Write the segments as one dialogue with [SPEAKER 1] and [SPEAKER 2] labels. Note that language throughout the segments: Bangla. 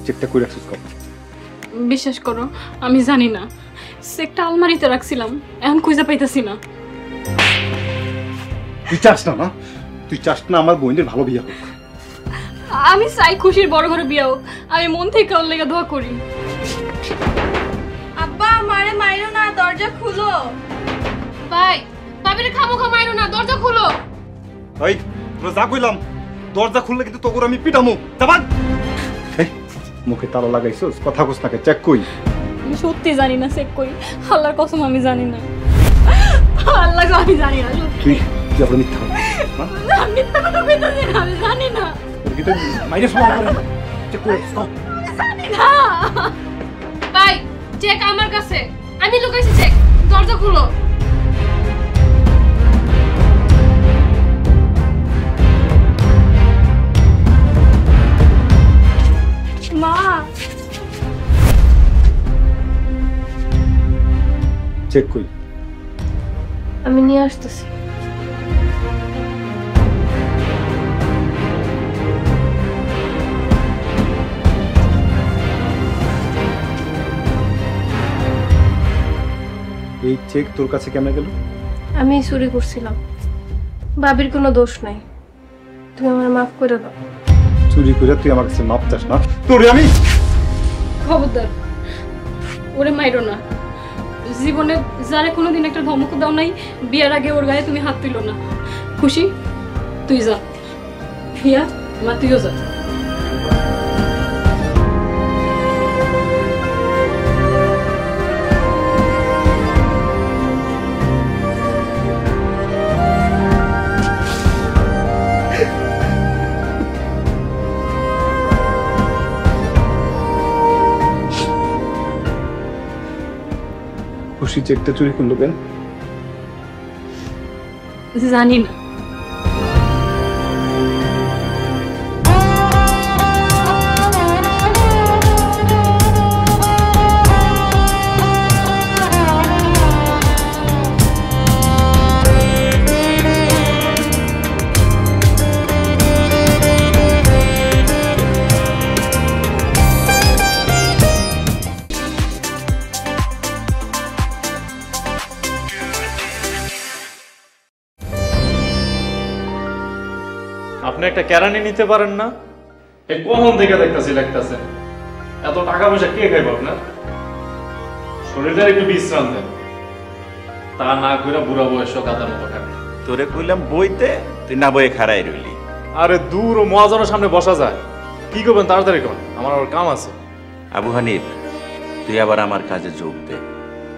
[SPEAKER 1] চেকটা করে রাখছিস কর।
[SPEAKER 2] বিশ্বাস করো আমি জানি না, চেকটা আলমারিতে রাখছিলাম, এখন খুঁজে পাইতেছি না।
[SPEAKER 1] তুই চাস না না, তুই চাস না আমার বোনের ভালো বিয়ে হোক।
[SPEAKER 2] আমি চাই খুশির বড় ঘরে বিয়ে হোক, আমি মন থেকে ওর লেগে দোয়া করি।
[SPEAKER 3] আব্বা মারে মাইরো না, দরজা খুলো।
[SPEAKER 2] ভাই ভাবিরে খামোখা মাইরো না, দরজা খুলো।
[SPEAKER 1] ভাই তোরা যা কইলাম, দরজা খুললে কিন্তু তোকে আমি পিটামু। যাবান মুখে তালা লাগাইছস, কথা কস নাকে, চেক কই।
[SPEAKER 2] আমি সত্যি জানি না, চেক করি, আল্লাহর কসম আমি জানি না, আল্লাহ গো আমি জানি না।
[SPEAKER 1] তুই কি আবার মিথ্যা
[SPEAKER 2] আমি মিথ্যা কথা কইতাছি না, আমি জানি না।
[SPEAKER 1] তুই তো মাইরে সব করে চেক করে রাখছিস।
[SPEAKER 2] জানি না ভাই, চেক আমার কাছে, আমি লুকাইছি চেক, দরজা খুলো। মা
[SPEAKER 1] চেক কই।
[SPEAKER 3] আমি নিয়ে আসতেছি।
[SPEAKER 1] এই চেক তোর কাছে কেমনে গেল?
[SPEAKER 3] আমি চুরি করছিলাম, বাবির কোনো দোষ নাই, তুমি আমার মাফ করে দাও।
[SPEAKER 1] চুরি করে তুই আমার কাছে মাপ চাস না? তোরে আমি
[SPEAKER 2] খবরদার ওরে মাইরো না। জীবনে যারা কোনোদিন একটা ধমক দাও নাই, বিয়ার আগে ওর গায়ে তুমি হাত তুলো না। খুশি তুই যা, হিয়া মা তুইও যা।
[SPEAKER 1] খুশি চেকটা চুরি করলো কেন?
[SPEAKER 2] জানি না।
[SPEAKER 4] আপনি একটা কেরানি নিতে পারেন না? এই কখন থেকে দেখতেছি এত টাকা পয়সা কে খাইব আপনার? শরীরটার একটু বিশ্রাম দেন, তা না করে বুড়া বয়স গাদার মতো খাবে।
[SPEAKER 5] তোরে কইলাম বইতে, তুই না বইয়ে খাড়াই রইলি।
[SPEAKER 4] আরে দূর ও মহাজনের সামনে বসা যায়, কি করবেন তাড়াতাড়ি কর, আমার আবার কাম আছে।
[SPEAKER 5] আবু হানিফ, তুই আবার আমার কাজে যোগ দে।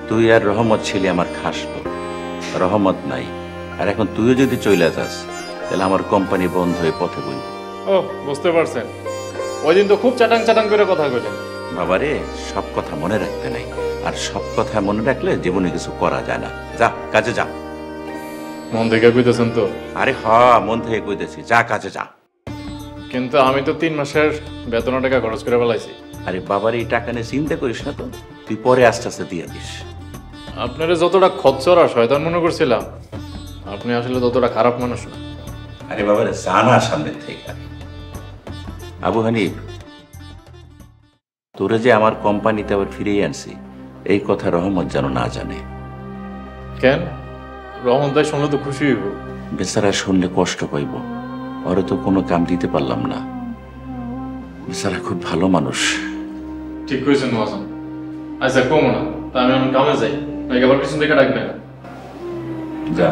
[SPEAKER 5] তুই আর রহমত ছিলি আমার খাস লোক, রহমত নাই, আর এখন তুইও যদি চলে যাস তাহলে আমার কোম্পানি বন্ধ হয়ে পথে বই।
[SPEAKER 4] ও বুঝতে পারছেন, ওই দিন তো খুব চাটাং চাটাং করে কথা কইলেন।
[SPEAKER 5] বাবারে, সব কথা মনে রাখতে নাই, আর সব কথা মনে রাখলে জীবনে কিছু করা যায় না। যা কাজে যা।
[SPEAKER 4] মন থেকে কইতেছেন তো?
[SPEAKER 5] আরে হ, মন থেকে কইতেছি, যা কাজে যা।
[SPEAKER 4] কিন্তু আমি তো 3 মাসের বেতন টাকা খরচ করে ফেলাইছি।
[SPEAKER 5] আরে বাবার এই টাকা নিয়ে চিন্তা করিস না তো, তুই পরে আস্তে আস্তে দিয়ে দিস।
[SPEAKER 4] আপনারা যতটা খচ্চরা শয়তান মনে করছিলাম, আপনি আসলে ততটা খারাপ মানুষ না।
[SPEAKER 5] আরে বাবারে, জানা সামনে থেকে। আবু হানিফ, তোরে যে আমার কোম্পানিতে আবার ফিরিয়ে আনছি, এই কথা রহমত যেন না জানে।
[SPEAKER 4] কেন? রহমত ভাই শুনলে তো খুশি হইব।
[SPEAKER 5] বেচারা শুনলে কষ্ট পাইব, ওরে তো কোনো কাম দিতে পারলাম না। বেচারা খুব ভালো মানুষ।
[SPEAKER 4] ঠিক করেছেন মহাজন। আচ্ছা কমো না, তা আমি আমার কামে যাই, নাকি আবার পিছন থেকে ডাকবে না।
[SPEAKER 5] যা।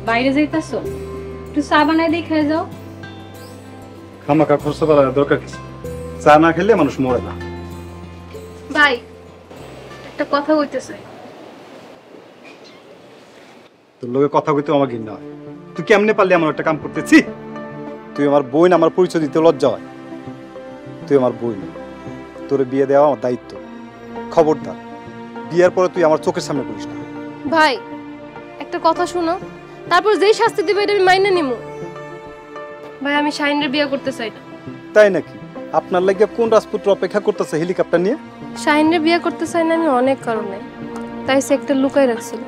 [SPEAKER 2] বাইরে যাইতাছো, একটু চা বানাই দিয়ে খেয়ে যাও।
[SPEAKER 1] খামাখা খরচ করার দরকার কি? চা না খেলে মানুষ মরে না।
[SPEAKER 3] ভাই একটা কথা কইতে চাই।
[SPEAKER 1] তোর লোকে কথা কইতে আমার ঘৃণা হয়। তুই কেমনে পারলি আমার একটা কাম করতেছি? তুই আমার বোন, আমার পরিচয় দিতে লজ্জা হয়। তুই আমার বোন, তোর বিয়ে দেওয়া আমার দায়িত্ব। খবরদার বিয়ের পরে তুই আমার চোখের সামনে করিস না।
[SPEAKER 3] ভাই একটা কথা শুনো, তারপর যেই শাস্তি দিবে এটা আমি মাইনে নিমু। ভাই আমি শাহিনের বিয়ে করতে চাই না।
[SPEAKER 1] তাই নাকি? আপনার লাগে কোন রাজপুত্র অপেক্ষা করতেছে হেলিকপ্টার নিয়ে?
[SPEAKER 3] শাহিনের বিয়ে করতে চাই না আমি অনেক কারণে, তাই সেক্টটা লুকাই রাখছিল।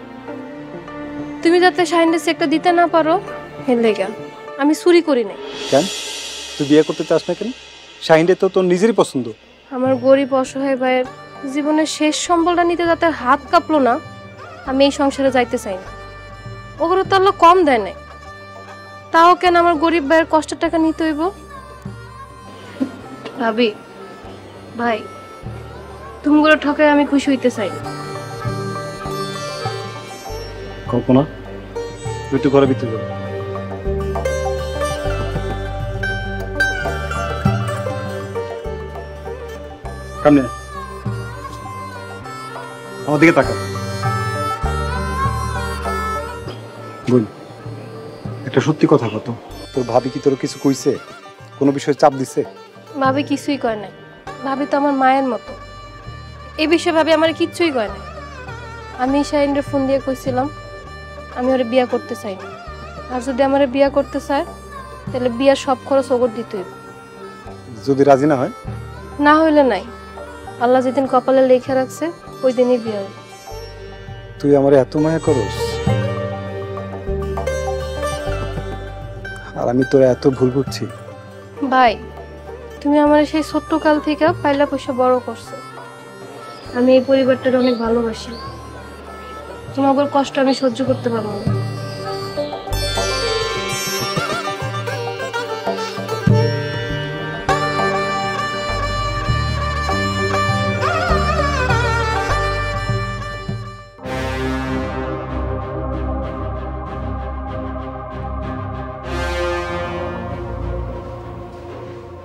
[SPEAKER 3] তুমি যাতে শাহিনের সেক্টটা দিতে না পারো হেল লেগা আমি চুরি করি নাই।
[SPEAKER 1] কেন তুই বিয়ে করতে চাস না কেন? শাহিনরে তো তোর নিজেরই পছন্দ।
[SPEAKER 3] আমার গরিব অসহায় ভাইয়ের জীবনের শেষ সম্বলটা নিতে যাতে হাত কাঁপলো না, আমি এই সংসারে যাইতে চাই না। ওগুলো তো আল্লাহ কম দেয় না, তাও কেন আমার গরিব ভাইয়ের কষ্টের টাকা নিতে হইব? ভাবি ভাই তুমি করে ঠকায় আমি খুশি হইতে চাই না।
[SPEAKER 1] কল্পনা তুই তো ঘরে ভিতরে যাবি। সামনে আমার দিকে তাকা। বল, একটা সত্যি কথা কত? তোর ভাবি কি তোর কিছু কইছে? কোনো বিষয়ে চাপ দিছে?
[SPEAKER 3] ভাবি কিছুই কয় নাই, ভাবি তো আমার মায়ের মতো। এই বিষয়ে ভাবি আমার কিচ্ছুই কয় নাই। আমি শাহিনরে ফোন দিয়ে কইছিলাম আমি ওরে বিয়া করতে চাই না, আর যদি আমার বিয়া করতে চায় তাহলে বিয়ার সব খরচ ওগর দিতে হইব।
[SPEAKER 1] যদি রাজি না হয়?
[SPEAKER 3] না হইলে নাই, আল্লাহ যেদিন কপালে লেখা রাখছে ওই দিনই বিয়ে হবে।
[SPEAKER 1] তুই আমার এত মায়া করস, আর আমি তোর এত ভুল করছি।
[SPEAKER 3] ভাই তুমি আমার সেই ছোট্ট কাল থেকে পাইলা পয়সা বড় করছো। আমি এই পরিবারটার অনেক ভালোবাসি, তোমার কষ্ট আমি সহ্য করতে পারবো না।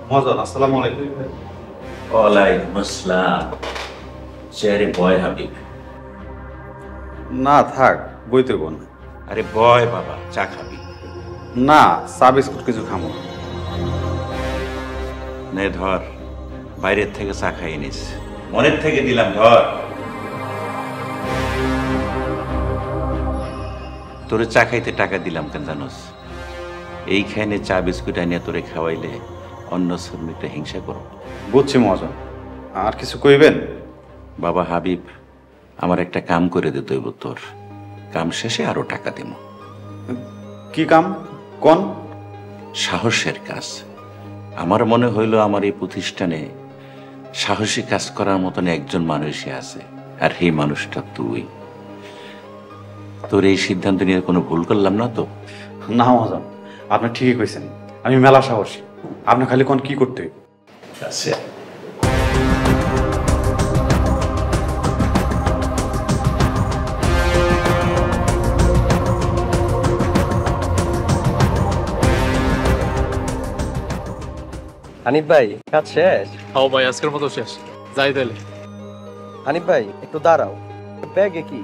[SPEAKER 1] মহাজন আসসালামু আলাইকুম।
[SPEAKER 5] ওয়ালাইকুম আসসালাম। চেয়ারে বয় হাবিব।
[SPEAKER 6] না থাক, বইতে বোন।
[SPEAKER 5] আরে বয় বাবা, চা খাবি?
[SPEAKER 6] না, চা বিস্কুট কিছু খামো।
[SPEAKER 5] নে ধর, বাইরের থেকে চা খাইয়ে নিস। মনের থেকে দিলাম, ধর। তোরে চা খাইতে টাকা দিলাম কেন জানোস? এইখানে চা বিস্কুট আনিয়া তোরে খাওয়াইলে অন্য শ্রমিকটা হিংসা করো।
[SPEAKER 6] বুঝছি মহাজন, আর কিছু কইবেন?
[SPEAKER 5] বাবা হাবিব, আমার একটা কাম করে দিতে হইব তোর। কাম শেষে আরো টাকা দিব।
[SPEAKER 6] কি কাম কোন?
[SPEAKER 5] সাহসের কাজ। আমার মনে হইল আমার এই প্রতিষ্ঠানে সাহসী কাজ করার মতন একজন মানুষই আছে, আর এই মানুষটা তুই। তোর এই সিদ্ধান্ত নিয়ে কোনো ভুল করলাম না তো?
[SPEAKER 6] না মহাজন, আপনি ঠিকই কইছেন, আমি মেলা সাহসী। আপনি খালি কোন কি করতে হইব?
[SPEAKER 5] আচ্ছা,
[SPEAKER 7] হানিফ ভাই কাজ শেষ?
[SPEAKER 4] হাও ভাই, আজকের মতো শেষ। যাই তাহলে।
[SPEAKER 7] হানিফ ভাই একটু দাঁড়াও, ব্যাগে কি?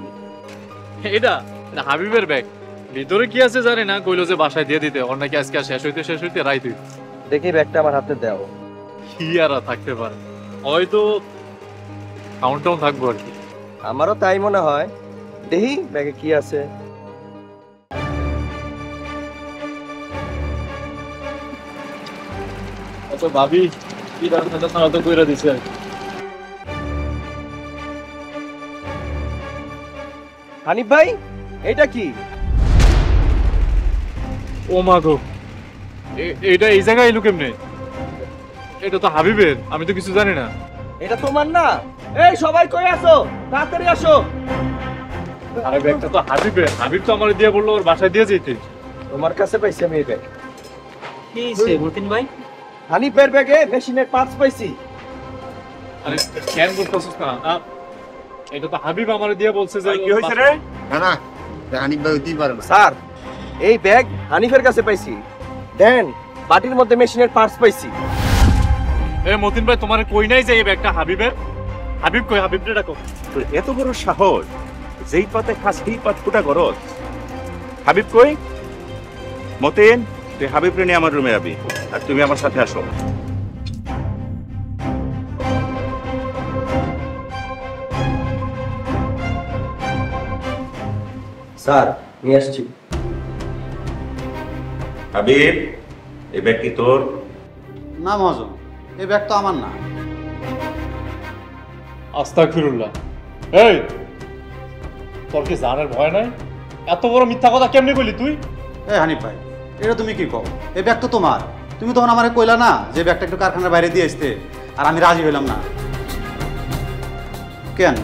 [SPEAKER 4] এটা হাবিবের ব্যাগ। ভিতরে কি আছে জানি না, কইলো যে বাসায় দিয়ে দিতে। ওর নাকি আজকে শেষ হইতে রাইত হইতে।
[SPEAKER 7] দেখি ব্যাগটা আমার হাতে দাও।
[SPEAKER 4] কি আর থাকতে পারে, হয়তো কাউন্টাউন থাকবো আর কি।
[SPEAKER 7] আমারও তাই মনে হয়। দেখি ব্যাগে কি আছে।
[SPEAKER 4] আচ্ছা ভাবি, কি রান্না তো কইরা দিছে আর কি।
[SPEAKER 7] হানিফ ভাই এটা কি?
[SPEAKER 4] ও মা গো, এটা এই জায়গায় এলো কেমনে? এটা তো হাবিবের, আমি তো কিছু জানি না।
[SPEAKER 7] এটা তোমার না? এই সবাই কই আছো, তাড়াতাড়ি আসো।
[SPEAKER 4] আরে ব্যাগটা তো হাবিবের। হাবিব তো আমার দিয়ে বললো ওর বাসায় দিয়ে যেতে।
[SPEAKER 7] তোমার কাছে পাইছি আমি এই ব্যাগ।
[SPEAKER 8] কি সে মতিন ভাই?
[SPEAKER 7] হানিফের ব্যাগে মেশিনের পার্টস পাইছি।
[SPEAKER 4] আরে কেন করতেছিস না? এটা তো হাবিব আমার দিয়ে বলছে যে
[SPEAKER 9] কি হইছে রে? না না, হানিফ ভাই হইতেই পারে না।
[SPEAKER 7] স্যার এই ব্যাগ হানিফের কাছে পাইছি। দেন বাটির মধ্যে মেশিনের পার্টস পাইছি।
[SPEAKER 4] এ মতিন ভাই তোমার কই নাই যে এই ব্যাগটা হাবিবের? হাবিব কই? হাবিবরে ডাকো।
[SPEAKER 5] তোর এত বড় সাহস, যেই পাতে খাস সেই পাত ফুটা করস। হাবিব কই? মতিন, তুই হাবিবরে নিয়ে আমার রুমে যাবি, আর তুমি আমার সাথে আসো।
[SPEAKER 7] স্যার নিয়ে আসছি।
[SPEAKER 5] হাবিব, এই ব্যাগ কি তোর?
[SPEAKER 6] না মহাজন, এই ব্যাগ তো আমার না।
[SPEAKER 4] আস্তাগফিরুল্লাহ। এই তোর কি জানের ভয় নাই? এত বড় মিথ্যা কথা কেমনে কইলি তুই?
[SPEAKER 6] এই হানিফ ভাই, এটা তুমি কি কও? এই ব্যাগ তো তোমার। তুমি তখন আমারে কইলা না যে ব্যাগটা একটু কারখানার বাইরে দিয়ে আসতে, আর আমি রাজি হইলাম না। কেন,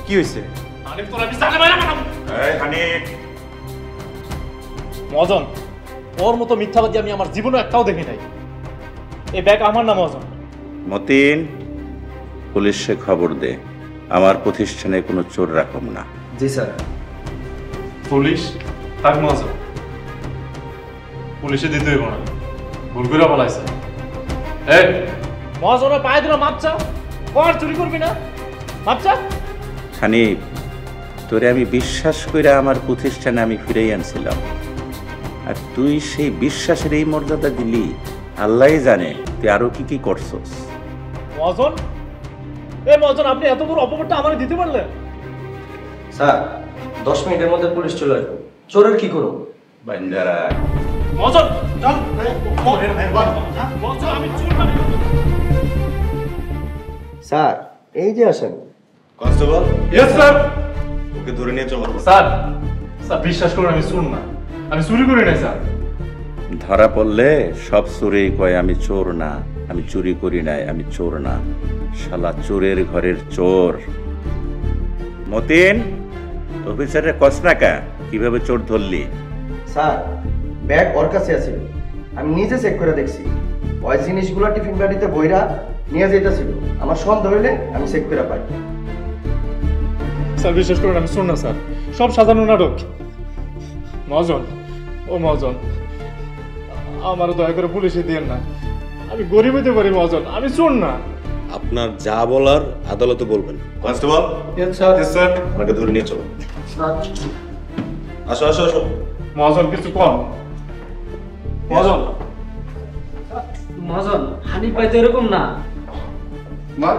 [SPEAKER 6] কি হয়েছে?
[SPEAKER 4] হানিফ তোর আমি জানে মারা মারাম।
[SPEAKER 5] এই হানিফ,
[SPEAKER 4] মজন, ওর মতো মিথ্যাবাদী আমি আমার জীবনে একটাও দেখি নাই। এই ব্যাগ আমার না মজন।
[SPEAKER 5] মতিন, পুলিশে খবর দে, আমার প্রতিষ্ঠানে কোনো চোর রাখব না।
[SPEAKER 7] জি স্যার।
[SPEAKER 4] পুলিশ তাক মজন, পুলিশে দিতে হইব না, ভুল করে বলাইছে। এই মজনের পায়ে দিল মাপচা, কর চুরি করবি না, মাপচা।
[SPEAKER 5] হানিফ, তোরে আমি বিশ্বাস করে আমার প্রতিষ্ঠানে আমি ফিরেই আনছিলাম, আর তুই সেই বিশ্বাসের এই মর্যাদা দিলি। আল্লাহই জানে তুই আরো কি কি করছস।
[SPEAKER 4] মজন, এই মজন, আপনি এত বড় অপবাদটা আমারে দিতে পারলেন?
[SPEAKER 7] স্যার 10 মিনিটের মধ্যে পুলিশ চলে আসবে। চোরের কি করব?
[SPEAKER 5] বান্দারা,
[SPEAKER 4] মজন চল। মজন, আমি চোর না।
[SPEAKER 7] স্যার এই যে আসেন।
[SPEAKER 9] Constable,
[SPEAKER 4] yes sir.
[SPEAKER 9] ওকে ধরে নিয়ে চলো।
[SPEAKER 4] স্যার, স্যার বিশ্বাস করুন আমি চোর না, আমি চুরি করি নাই স্যার।
[SPEAKER 5] ধরা পড়লে সব চোরেই কয় আমি চোর না, আমি চুরি করি নাই, আমি চোর না। শালা চোরের ঘরের চোর। মতিন, অফিসারে কসনাকা কিভাবে চোর ধরলি?
[SPEAKER 7] স্যার ব্যাগ ওর কাছে আছে, আমি নিজে চেক করে দেখছি। ওই জিনিসগুলো টিফিন গাড়িতে বইরা নিয়ে যাইতেছিল। আমার সন্দেহ হইলে আমি চেক করে পাই।
[SPEAKER 4] স্যার বিশ্বাস করুন আমি চোর না স্যার, সব সাজানো নাটক। মজন, ও মজন, আমার দয়া করে পুলিশে দিয়েন না, আমি গরিব হইতে পারি মজন, আমি চোর না।
[SPEAKER 9] আপনার যা বলার আদালতে বলবেন। Constable,
[SPEAKER 7] sir.
[SPEAKER 9] ওনাকে ধরে নিয়ে চলো। আসো আসো আসো।
[SPEAKER 4] মজন কিছু কম। মজন,
[SPEAKER 8] মহাজন, হানিফ ভাই তো এরকম না।
[SPEAKER 7] মার।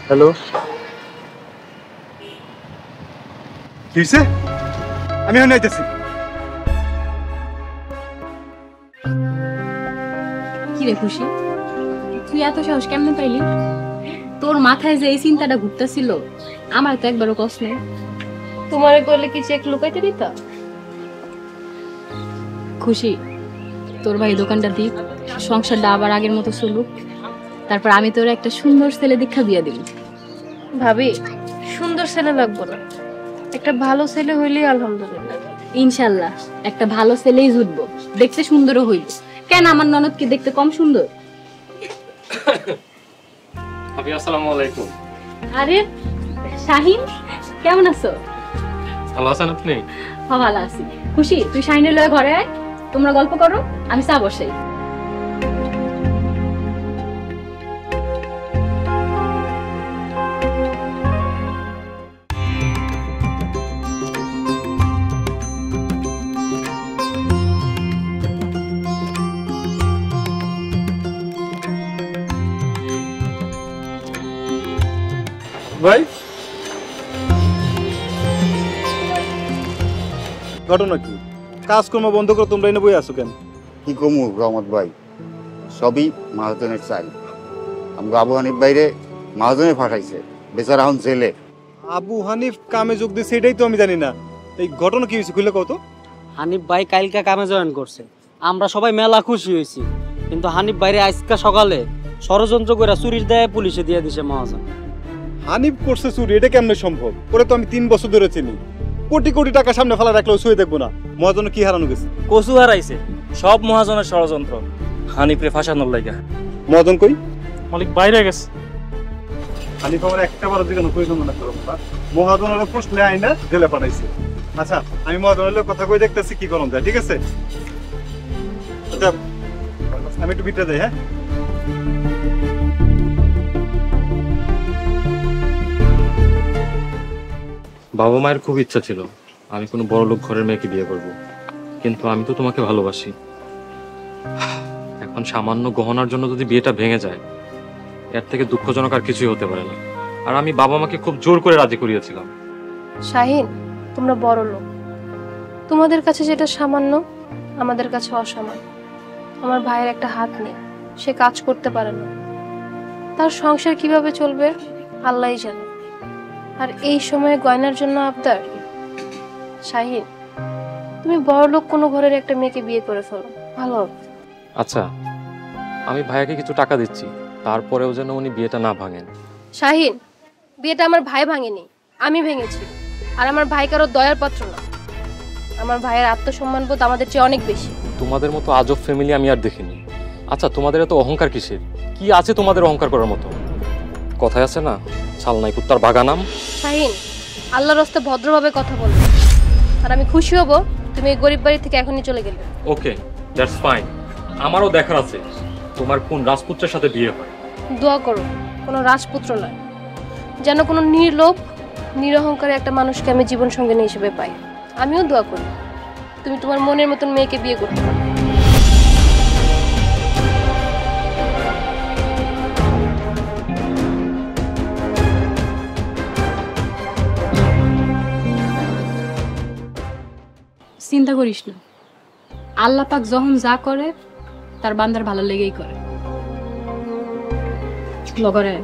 [SPEAKER 7] হ্যালো,
[SPEAKER 1] কি হয়েছে? আমি এখন আইতেছি।
[SPEAKER 2] কি রে খুশি, তুই এত সাহস কেমনে পাইলি? তোর মাথায় যে এই চিন্তাটা ঘুরতেছিল আমার তো একবারও কষ্ট নেই।
[SPEAKER 3] তোমারে কইলে কি চেক লুকাইতে দিতা?
[SPEAKER 2] খুশি, তোর ভাই দোকানটা দিক, সংসারটা আবার আগের মতো চলুক, তারপর আমি তোর একটা সুন্দর ছেলে দীক্ষা বিয়া দিব।
[SPEAKER 3] ভাবি, সুন্দর ছেলে লাগবো না, একটা ভালো ছেলে হইলেই আলহামদুলিল্লাহ।
[SPEAKER 2] ইনশাল্লাহ একটা ভালো ছেলেই জুটবো, দেখতে সুন্দরও হইব। কেন আমার ননদ কি দেখতে কম সুন্দর?
[SPEAKER 4] ভাবি আসসালামু আলাইকুম।
[SPEAKER 2] আরে শাহিন, কেমন আছো?
[SPEAKER 4] ভালো আছেন আপনি?
[SPEAKER 2] হ্যাঁ ভালো আছি। খুশি, তুই শাহিনের লয়ে ঘরে আয়, তোমরা গল্প করো, আমি চা বসাই।
[SPEAKER 1] ভাই, ঘটনা কি? কাজকর্ম বন্ধ করে তোমরা এনে বই আছো কেন?
[SPEAKER 10] কি কমু রহমত ভাই, সবই মহাজনের চাই। আমরা আবু হানিফ বাইরে মহাজনে ফাটাইছে, বেচারা এখন জেলে।
[SPEAKER 1] আবু হানিফ কামে যোগ দিয়েছে এটাই তো আমি জানি না। এই ঘটনা কি হয়েছে খুলে কত?
[SPEAKER 8] হানিফ ভাই কালকে কামে জয়েন করছে, আমরা সবাই মেলা খুশি হয়েছি। কিন্তু হানিফ ভাইরে আজকে সকালে ষড়যন্ত্র করে চুরির দায়ে পুলিশে দিয়ে দিছে মহাজন।
[SPEAKER 1] হানিফ করছে চুরি, এটা কেমনে সম্ভব? ওরে তো আমি 3 বছর ধরে চিনি। কোটি কোটি টাকা সামনে ফেলা রাখলেও ছুঁয়ে দেখবো না। মহাজন কি হারানো গেছে?
[SPEAKER 8] কচু হারাইছে,
[SPEAKER 11] সব মহাজনের ষড়যন্ত্র হানিফরে ফাঁসানোর লাগা।
[SPEAKER 1] মহাজন কই?
[SPEAKER 11] মালিক বাইরে গেছে।
[SPEAKER 1] হানিফ আমার একটা বারের দিকে প্রয়োজন মনে করো না, মহাজনের প্রশ্নে আইনা জেলে পাঠাইছে। আচ্ছা আমি মহাজনের কথা কই দেখতেছি কি করুন যায়, ঠিক আছে? আচ্ছা আমি একটু ভিতরে যাই। হ্যাঁ
[SPEAKER 4] বাবা মায়ের খুব ইচ্ছা ছিল আমি কোনো বড় লোক ঘরের মেয়েকে বিয়ে করব, কিন্তু আমি তো তোমাকে ভালোবাসি। এখন সামান্য গহনার জন্য যদি বিয়েটা ভেঙে যায়, এর থেকে দুঃখজনক আর কিছুই হতে পারে না। আর আমি বাবা মাকে খুব জোর করে রাজি করিয়েছিলাম।
[SPEAKER 3] শাহিন, তোমরা বড় লোক, তোমাদের কাছে যেটা সামান্য আমাদের কাছে অসামান্য। আমার ভাইয়ের একটা হাত নেই, সে কাজ করতে পারে না, তার সংসার কিভাবে চলবে আল্লাহই জানে। আর এই সময়ে গয়নার জন্য আবদার? শাহিন, তুমি বড় লোক কোনো ঘরের একটা মেয়েকে বিয়ে করে ফেলো, ভালো হবে।
[SPEAKER 4] আচ্ছা আমি ভাইয়াকে কিছু টাকা দিচ্ছি, তারপরেও যেন উনি বিয়েটা না ভাঙেন।
[SPEAKER 3] শাহিন, বিয়েটা আমার ভাই ভাঙেনি, আমি ভেঙেছি। আর আমার ভাই কারো দয়ার পাত্র না, আমার ভাইয়ের আত্মসম্মান বোধ আমাদের চেয়ে অনেক বেশি।
[SPEAKER 4] তোমাদের মতো আজব ফ্যামিলি আমি আর দেখিনি। আচ্ছা তোমাদের এত অহংকার কিসের? কি আছে তোমাদের অহংকার করার মতো? কথায় আছে না, ছাল নাই কুত্তার বাগানাম।
[SPEAKER 3] শাহিন, আল্লাহর রাস্তায় ভদ্রভাবে কথা বলো, আর আমি খুশি হব তুমি এই গরিব বাড়ি থেকে এখনই চলে গেলে।
[SPEAKER 4] ওকে, দ্যাটস ফাইন। আমারও দেখার আছে তোমার কোন রাজপুত্রের সাথে বিয়ে হয়।
[SPEAKER 3] দোয়া করো কোনো রাজপুত্র নয়, যেন কোনো নির্লোভ নিরহংকারী একটা মানুষকে আমি জীবন সঙ্গিনী হিসেবে পাই। আমিও দোয়া করি তুমি তোমার মনের মতন মেয়েকে বিয়ে করতে পারো।
[SPEAKER 2] চিন্তা করিস না, আল্লাহ পাক যখন যা করে তার বান্দার ভালো লেগেই করে। লগরে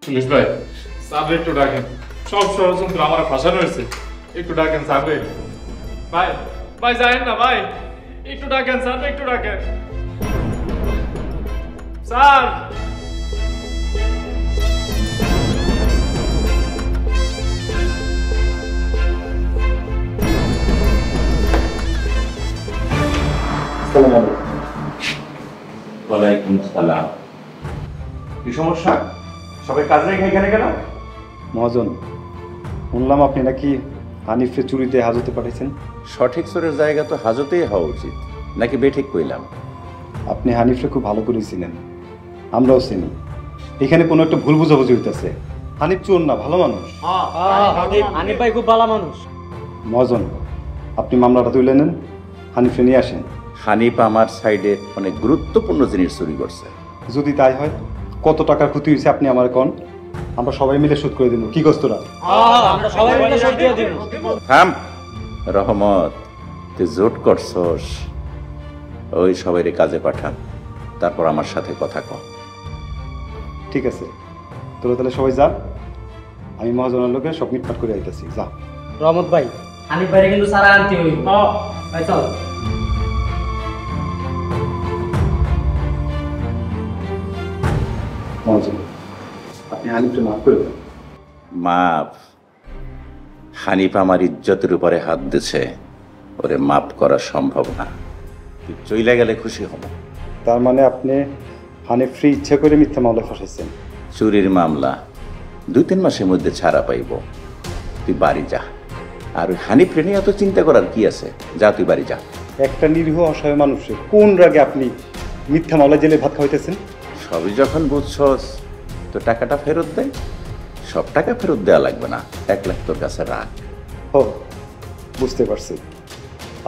[SPEAKER 4] পুলিশ ভাই, সাবরে একটু ডাকেন। সব ষড়যন্ত্র আমার ফাঁসানো হয়েছে, একটু ডাকেন সাবরে। ভাই ভাই যায়েন না ভাই, একটু ডাকেন স্যার, একটু ডাকেন স্যার।
[SPEAKER 5] ওয়ালাইকুম সালাম। কি সমস্যা? সবাই কাজ রেখে এখানে কেন?
[SPEAKER 1] মহাজন, শুনলাম আপনি নাকি হানিফকে চুরিতে হাজতে পাঠাইছেন।
[SPEAKER 5] সঠিক চোরের জায়গা তো হাজতেই হওয়া উচিত, নাকি বেঠিক কইলাম?
[SPEAKER 1] আপনি হানিফকে খুব ভালো করে চিনেন, আমরাও চিনি। এখানে কোনো একটা ভুল বুঝাবুঝি হইতেছে। হানিফ চোর না, ভালো মানুষ।
[SPEAKER 8] হানিফ ভাই খুব ভালো মানুষ।
[SPEAKER 1] মহাজন, আপনি মামলাটা তুলে নেন, হানিফকে নিয়ে আসেন।
[SPEAKER 5] হানিফ আমার সাইডে অনেক গুরুত্বপূর্ণ জিনিস চুরি করছে।
[SPEAKER 1] যদি তাই হয়, কত টাকার ক্ষতি হয়েছে আপনি আমার কোন, আমরা সবাই মিলে শোধ করে দিব। কি কষ্ট তোরা?
[SPEAKER 8] আমরা সবাই মিলে শোধ দিয়ে দিব।
[SPEAKER 5] থাম রহমত, তুই জোট করছস, ওই সবাইরে কাজে পাঠান, তারপর আমার সাথে কথা কম।
[SPEAKER 1] ঠিক আছে, তোরা তাহলে সবাই যা, আমি মহাজনের লোকে সব মিটমাট করে আইতেছি। যা
[SPEAKER 8] রহমত ভাই, হানিফ ভাইরে কিন্তু সারা আনতে হইব। ভাই চল।
[SPEAKER 1] মহাজন, আপনি হানিফকে মাফ করে দেন।
[SPEAKER 5] মাপ? হানিফ আমার ইজ্জতের উপরে হাত দিছে, ওরে মাপ করা সম্ভব না। তুই চইলা গেলে খুশি হব।
[SPEAKER 1] তার মানে আপনি হানিফ ফ্রি ইচ্ছা করে মিথ্যা মামলা ফাঁসাইছেন?
[SPEAKER 5] চুরির মামলা 2-3 মাসের মধ্যে ছাড়া পাইব। তুই বাড়ি যা। আর ওই হানিফ নিয়ে এত চিন্তা করার কি আছে? যা তুই বাড়ি যা।
[SPEAKER 1] একটা নিরীহ অসহায় মানুষের কোন রাগে আপনি মিথ্যা মামলা জেলে ভাত খাওয়াইতেছেন?
[SPEAKER 5] সবই যখন বুঝছস তো টাকাটা ফেরত দেয়। সব টাকা ফেরত দেওয়া লাগবে না, 1 লাখ তোর কাছে রাখ।
[SPEAKER 1] ও বুঝতে পারছি,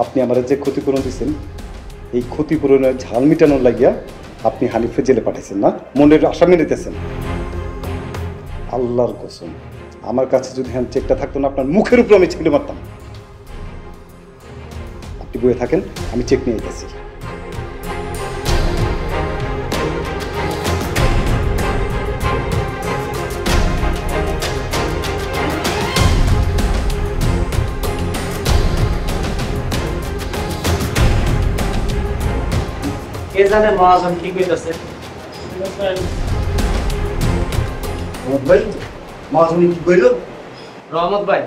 [SPEAKER 1] আপনি আমার যে ক্ষতিপূরণ দিচ্ছেন, এই ক্ষতিপূরণের ঝাল মিটানোর লাগিয়া আপনি হানিফকে জেলে পাঠাইছেন না? মনের আশা মেনেতেছেন? আল্লাহর কসম, আমার কাছে যদি হ্যান্ড চেকটা থাকতো না, আপনার মুখের উপর আমি ছেলে মারতাম। আপনি বয়ে থাকেন, আমি চেক নিয়ে যেতেছি।
[SPEAKER 8] কে জানে মহাজন কি কইতাছে।
[SPEAKER 1] ভাই মহাজন কি কইল?
[SPEAKER 8] রহমত ভাই,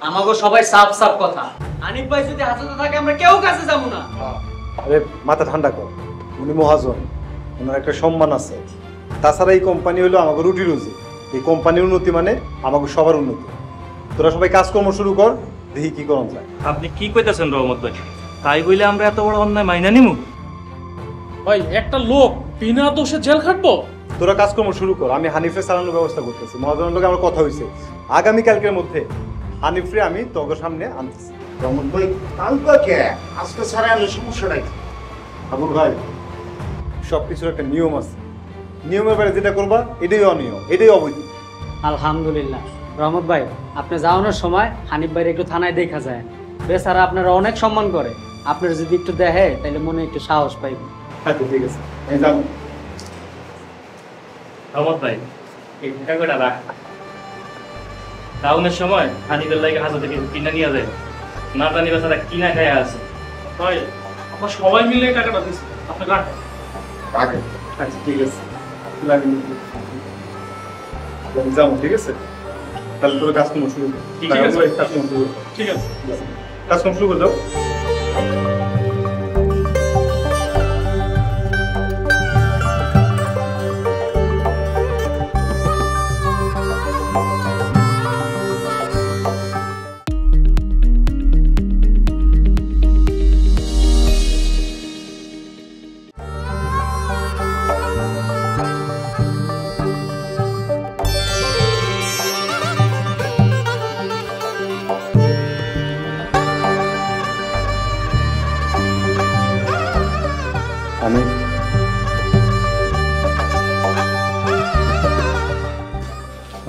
[SPEAKER 8] আমাগো সবাই সাফ সাফ কথা, হানিফ ভাই যদি হাজতে থাকে আমরা কেউ কাছে যাবো না।
[SPEAKER 1] আরে মাথা ঠান্ডা কর, উনি মহাজন, ওনার একটা সম্মান আছে। তাছাড়া এই কোম্পানি হলো আমাকে রুটি রুজি, এই কোম্পানির উন্নতি মানে আমাকে সবার উন্নতি। তোরা সবাই কাজকর্ম শুরু কর, দেখি কি করা যায়।
[SPEAKER 11] আপনি কি কইতাছেন রহমত ভাই? তাই বলে আমরা এত বড় অন্যায় মাইনা নিমু? ভাই একটা লোক বিনা দোষে জেল খাটবো?
[SPEAKER 1] তোরা কাজকর্ম শুরু কর, আমি হানিফের চালানোর ব্যবস্থা করতেছি। মহাজনের লোক আমার কথা হয়েছে, আগামীকালকের মধ্যে হানিফরে আমি তোর সামনে আনতেছি।
[SPEAKER 10] রহমত ভাই কালকা কে আজকে ছাড়া আনলে সমস্যা নাই।
[SPEAKER 1] আবুল ভাই, সবকিছুর একটা নিয়ম আছে, নিয়মের বাইরে যেটা করবা এটাই অনিয়ম, এটাই অবৈধ।
[SPEAKER 8] আলহামদুলিল্লাহ রহমত ভাই, আপনি যাওয়ানোর সময় হানিফ ভাইয়ের একটু থানায় দেখা যায়, বেচারা আপনারা অনেক সম্মান করে, আপনার যদি একটু দেখে তাহলে মনে একটু সাহস পাইবে।
[SPEAKER 1] আচ্ছা ঠিক আছে, আমি যাবো।
[SPEAKER 11] রহমত ভাই এই টাকাটা রাখ, টাউনের সময় হানিফের লাগে হাজার থেকে কিনা নিয়ে যায়, না জানি বেচারা কিনা খায় আছে। ভাই আমরা সবাই মিলে এই টাকাটা দিচ্ছি, আপনি রাখেন।
[SPEAKER 10] রাখেন।
[SPEAKER 1] আচ্ছা ঠিক আছে, আমি যাবো। ঠিক আছে, তাহলে তোর কাজকর্ম শুরু কর।
[SPEAKER 11] ঠিক আছে ভাই,
[SPEAKER 1] কাজকর্ম শুরু কর।
[SPEAKER 11] ঠিক আছে,
[SPEAKER 1] কাজকর্ম শুরু করে দাও।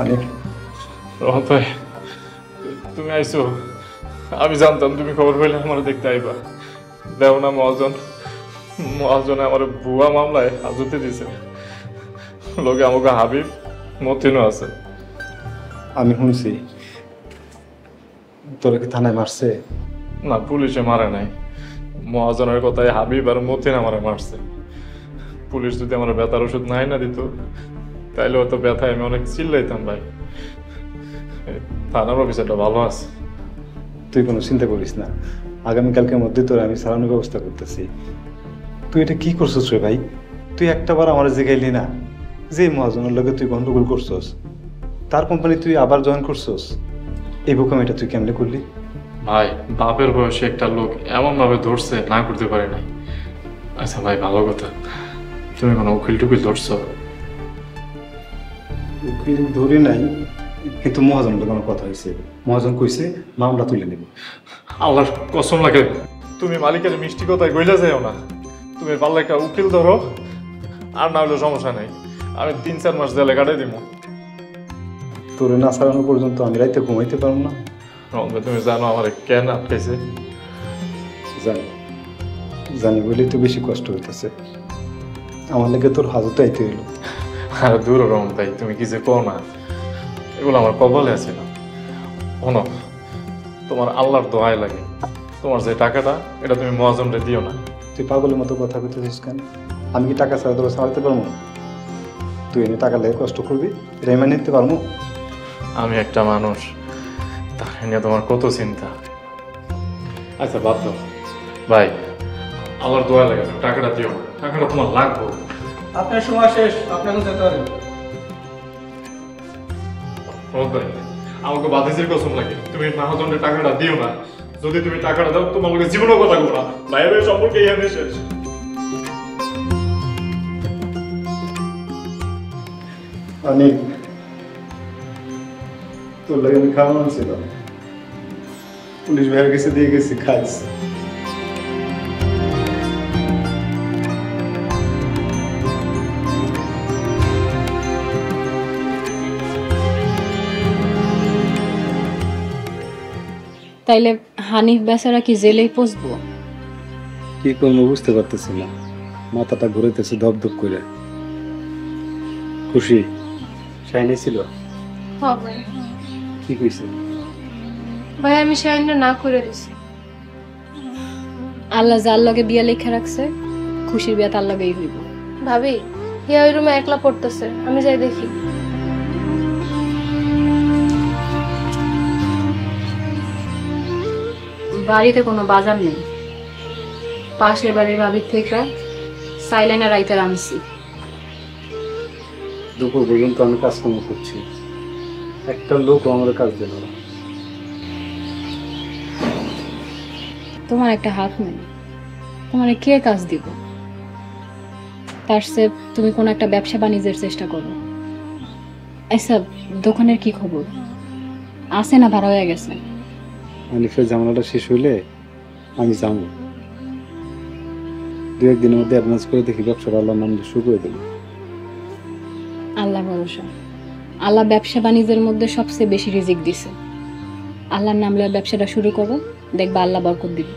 [SPEAKER 1] আমি
[SPEAKER 4] রহমত ভাই, তুমি আইছো, আমি জানতাম তুমি খবর পাইলে আমার দেখতে আইবা। দেও না মহাজনে আমার ভুয়া মামলায় হাজতে দিছে, লোকে আমাকে হাবিব মতিনও আছে।
[SPEAKER 1] আমি শুনছি তোরা কি থানায় মারছে?
[SPEAKER 4] না, পুলিশে মারে নাই, মহাজনের কথায় হাবিব আর মতিন আমারে মারছে। পুলিশ যদি আমার ব্যথার ওষুধ নাই না দিত তাইলে হয়তো ব্যথায় আমি অনেক চিল্লাইতাম ভাই। থানার অফিসারটা ভালো আছে।
[SPEAKER 1] তুই কোনো চিন্তা করিস না, আগামীকালকের মধ্যে তোর আমি সারানোর ব্যবস্থা করতেছি। তুই এটা কি করছিস রে ভাই? তুই একটাবার আমার জিগাইলি না যে মহাজনের লগে তুই গন্ডগোল করছস, তার কোম্পানি তুই আবার জয়েন করছস? এই বোকাম এটা তুই কেমনে করলি?
[SPEAKER 4] ভাই বাপের বয়সে একটা লোক এমন ভাবে ধরছে, না করতে পারে নাই। আচ্ছা ভাই, ভালো কথা, তুমি কোনো উকিল টুকিল ধরছো?
[SPEAKER 1] উকিল ধরি নাই, কিন্তু মহাজনের লোক আমার কথা হয়েছে, মহাজন কইছে মামলা তুলে নেব।
[SPEAKER 4] আল্লাহর কসম লাগে, তুমি মালিকের মিষ্টি কথায় গইলা যাও না। তুমি পারলে একটা উকিল ধরো, আর না হলে সমস্যা নাই, আমি 3-4 মাস জেলে কাটাই দিব।
[SPEAKER 1] তোরে না সারানো পর্যন্ত আমি রাইতে ঘুমাইতে পারবো না।
[SPEAKER 4] তুমি জানো আমার কেন আটকাইছে?
[SPEAKER 1] জানি, জানি বলেই তো বেশি কষ্ট হইতেছে। আমার লেগে তোর হাজতে আইতে হইল।
[SPEAKER 4] আর দূর রহম তাই, তুমি কি যে কো না, এগুলো আমার কপালে আছে না। শোনো, তোমার আল্লাহর দোয়াই লাগে, তোমার যে টাকাটা এটা তুমি মহাজনরে দিও না।
[SPEAKER 1] তুই পাগলের মতো কথা কইতেছিস কেন? আমি কি টাকা ছাড়া তোরা সারাতে পারবো? তুই এনে টাকা লেগে কষ্ট করবি, এটা মেনে নিতে পারবো?
[SPEAKER 4] আমি একটা মানুষ, তাকে নিয়ে তোমার কত চিন্তা। আচ্ছা বাদ দাও ভাই, আল্লাহর দোয়া লাগে, তুমি টাকাটা দিও না, টাকাটা তোমার লাগবে।
[SPEAKER 1] আপনার সময় শেষ, আপনাকে যেতে পারেন।
[SPEAKER 4] ভাই আমাকে বাতিসের কসম লাগে, তুমি মহাজনের টাকাটা দিও না। যদি তুমি টাকাটা দাও তোমার লোকের জীবনও কথা বলবো না, বাইরের সম্পর্কে এই আমি শেষ।
[SPEAKER 1] অনেক তোর লাগে আমি খাওয়ানো ছিল, পুলিশ ভাইয়ের কাছে দিয়ে গেছি, খাইস।
[SPEAKER 2] তাইলে হানিফ বেচারা কি জেলেই পচবো?
[SPEAKER 1] কি করবো বুঝতে পারতেছি না, মাথাটা ঘুরেতেছে ধপধপ করে। খুশি শাইনে ছিল?
[SPEAKER 3] ভাই
[SPEAKER 1] কি কইছে?
[SPEAKER 3] ভাই আমি শাইনটা না করে দিছি।
[SPEAKER 2] আল্লাহ যার লগে বিয়া লেখা রাখছে, খুশির বিয়া তার লগেই হইব।
[SPEAKER 3] ভাবি হিয়া ওই রুমে একলা পড়তেছে, আমি যাই দেখি।
[SPEAKER 2] বাড়িতে কোনো বাজার নেই, পাশের বাড়ির ভাবির থেকে সাইলাইনা রাইতে আনছি।
[SPEAKER 1] দুপুর পর্যন্ত আমি কাজকর্ম করছি, একটা লোক আমার কাজ দিল না।
[SPEAKER 2] তোমার একটা হাত নেই, তোমার কে কাজ দিব? তার সে তুমি কোনো একটা ব্যবসা বাণিজ্যের চেষ্টা করো। এসব দোকানের কি খবর? আছে না ভাড়া হয়ে গেছে?
[SPEAKER 1] হানিফের ঝামেলাটা শেষ হইলে আমি যাবো। দু একদিনের মধ্যে অ্যাডভান্স করে দেখি ব্যবসাটা আল্লাহর নাম দিয়ে শুরু করে দেবো।
[SPEAKER 2] আল্লাহ ভরসা। আল্লাহ ব্যবসা বাণিজ্যের মধ্যে সবচেয়ে বেশি রিজিক দিছে। আল্লাহর নাম লয়ে ব্যবসাটা শুরু করো, দেখবা আল্লাহ বরকত দিবে।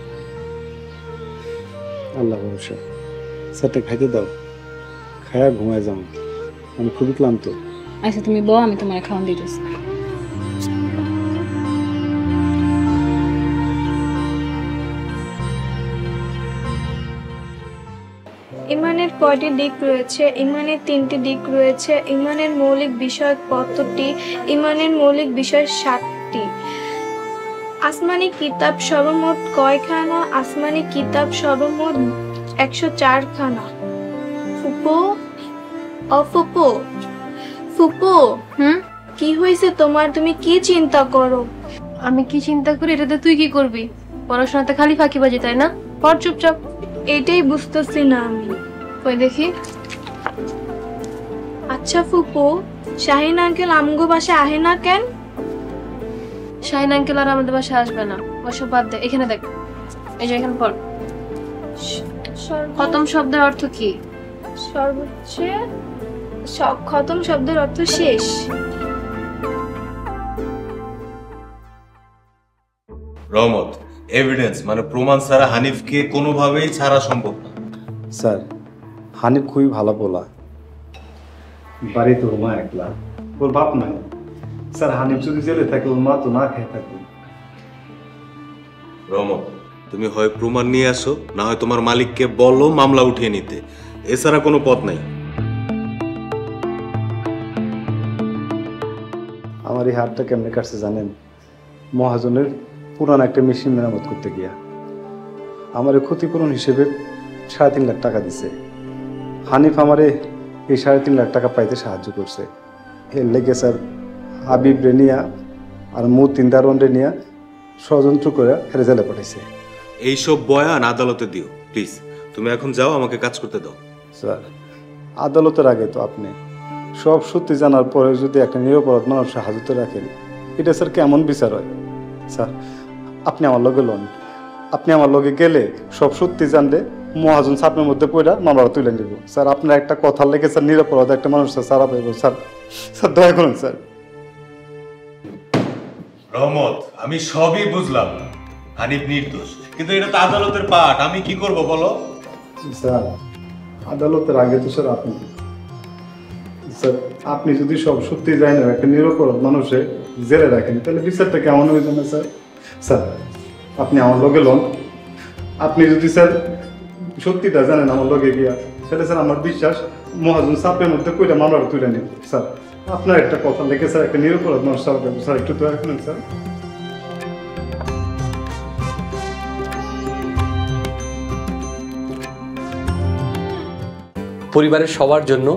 [SPEAKER 1] আল্লাহ ভরসা। স্যারটা খাইতে দাও, খায়া ঘুমায় যাও, আমি খুবই ক্লান্ত।
[SPEAKER 2] আচ্ছা তুমি বউ, আমি তোমার খাওয়ান দিতেছি।
[SPEAKER 12] ইমানের কয়টি দিক রয়েছে? ইমানের 3টি দিক রয়েছে। ইমানের মৌলিক বিষয় কতটি? ইমানের মৌলিক বিষয় 7টি। আসমানি কিতাব সর্বমোট কয়খানা? আসমানি কিতাব সর্বমোট 104 খানা। ফুপু, ফুপু, ফুপু, কি হয়েছে তোমার? তুমি কি চিন্তা করো?
[SPEAKER 3] আমি কি চিন্তা করি এটাতে তুই কি করবি? পড়াশোনাতে খালি ফাঁকিবাজি, তাই না? পড় চুপচাপ।
[SPEAKER 12] এটাই বুঝতেছি না আমি।
[SPEAKER 3] কই দেখি।
[SPEAKER 12] আচ্ছা ফুপু, শাহিন আঙ্কেল আমগো বাসায় আহে না কেন?
[SPEAKER 3] শাহিন আঙ্কেল আর আমাদের বাসায় আসবে না, ওসব বাদ দে। এখানে দেখ, এই যে এখানে পড়। খতম শব্দের অর্থ কি?
[SPEAKER 12] সর্বোচ্চ খতম শব্দের অর্থ শেষ।
[SPEAKER 9] রহমত, এভিডেন্স মানে প্রমাণ ছাড়া হানিফকে কোনোভাবেই ছাড়া সম্ভব না।
[SPEAKER 1] স্যার, হানিফ খুবই ভালো বলা। বাড়িতে ওর মা একলা, ওর বাপ নাই। স্যার, হানিফ যদি জেলে থাকে ওর মা তো না খেয়ে থাকবে।
[SPEAKER 9] রহমত, তুমি হয় প্রমাণ নিয়ে আসো, না হয় তোমার মালিককে বলো মামলা উঠিয়ে নিতে, এছাড়া কোনো পথ নাই।
[SPEAKER 1] আমার এই হাতটা কেমনে কাটছে জানেন? মহাজনের পুরান একটা মেশিন মেরামত করতে গিয়া আমার ক্ষতিপূরণ হিসেবে 3.5 লাখ টাকা দিছে। হানিফ আমারে এই 3.5 লাখ টাকা পাইতে সাহায্য করছে। এর লেগে স্যার হাবিব রেনিয়া আর মতিন দারোয়ান রেনিয়া ষড়যন্ত্র করে জেলে পাঠাইছে।
[SPEAKER 9] এইসব বয়ান আদালতে দিও প্লিজ। তুমি এখন যাও, আমাকে কাজ করতে দাও।
[SPEAKER 1] স্যার, আদালতের আগে তো আপনি সব সত্যি জানার পরে যদি একটা নিরপরাধ মানুষের হাজতে রাখেন, এটা স্যার কেমন বিচার হয়? স্যার, আপনি আমার লগে লন। আপনি আমার লগে গেলে সব সত্যি জানলে মহাজন চাপের মধ্যে পড়া মামলা তুলে নিব। স্যার, আপনার একটা কথা লেগে স্যার নিরপরাধ একটা মানুষ সারা পাইব। স্যার, স্যার দয়া করুন স্যার।
[SPEAKER 9] রহমত, আমি সবই বুঝলাম, হানিফ নির্দোষ, কিন্তু এটা তো আদালতের পাঠ। আমি কি করব বলো?
[SPEAKER 1] স্যার, আদালতের আগে তো স্যার আপনি, স্যার আপনি যদি সব সত্যি জানেন একটা নিরপরাধ মানুষে জেলে রাখেন, তাহলে বিচারটা কেমন হয়ে যাবে স্যার? স্যার, আপনি আমার লগে লন। আপনি যদি স্যার সত্যিটা জানেন আমার লগে গিয়া, তাহলে স্যার আমার বিশ্বাস মহাজন চাপের মধ্যে কইটা মামলাটা তুলে নিব। স্যার, আপনার একটা কথা লেগে স্যার একটা নিরপরাধ মানুষ সারা পাবো। স্যার, একটু দয়া করেন স্যার।
[SPEAKER 13] পরিবারের সবার জন্য